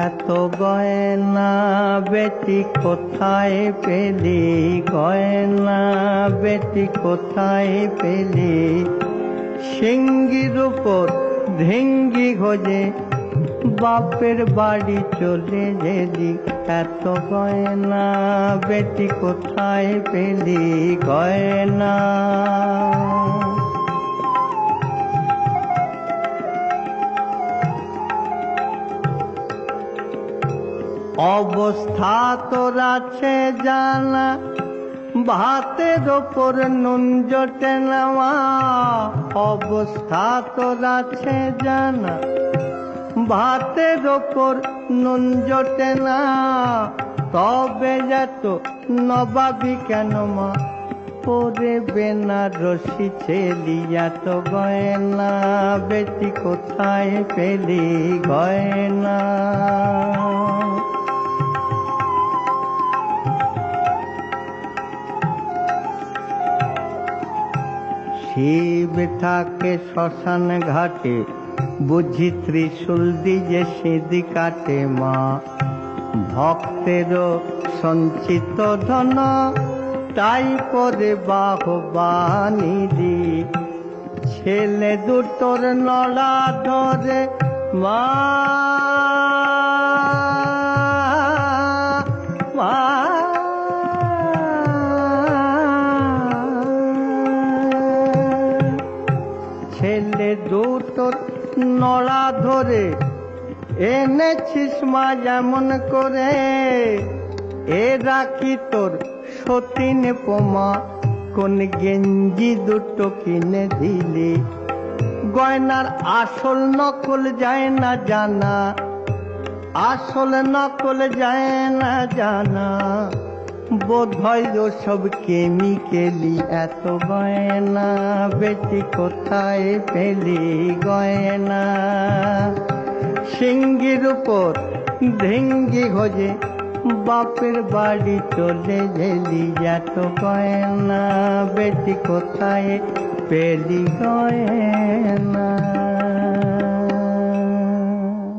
এত গয়না বেটি কোথায় পেলি, গয়না বেটি কোথায় পেলি, সিঙ্গির উপর ঢেঙ্গি খোঁজে বাপের বাড়ি চলে গেলি। এত গয়না বেটি কোথায় পেলি, গয়না। অবস্থা তোর আছে জানা, ভাতের ওপর নুন জোটে নেওয়া। অবস্থা তোর আছে জানা, ভাতের ওপর নুন জোটে না। তবে যত নবাবি কেন মা, পরে বেনারসি ছেলি। এত গয়না বেটি কোথায় পেলি, গয়না। শিব থাকে শ্মশান ঘাটে, বুঝি ত্রিশূল দিয়ে সিঁধি কাটে মা। ভক্তেরও সঞ্চিত ধন, তাই করে বাহবানি দি। ছেলে দুটোর নড়া ধরে মা, মা। ছেলে দুটোর নড়া ধরে এনেছিস মা যেমন করে। এ রাখি তোর সতীন পোমা, কোন গেঞ্জি দুটো কিনে দিলি। গয়নার আসল নকল যায় না জানা, আসল নকল যায় না জানা। বোধ হয় ওসব কেমিক্যালি। এত গয়না বেটি কোথায় পেলি, গয়না। সিঙ্গির উপর ঢেঙ্গি খোঁজে বাপের বাড়ি চলে গেলি। এত গয়না বেটি কোথায় পেলি, গয়না।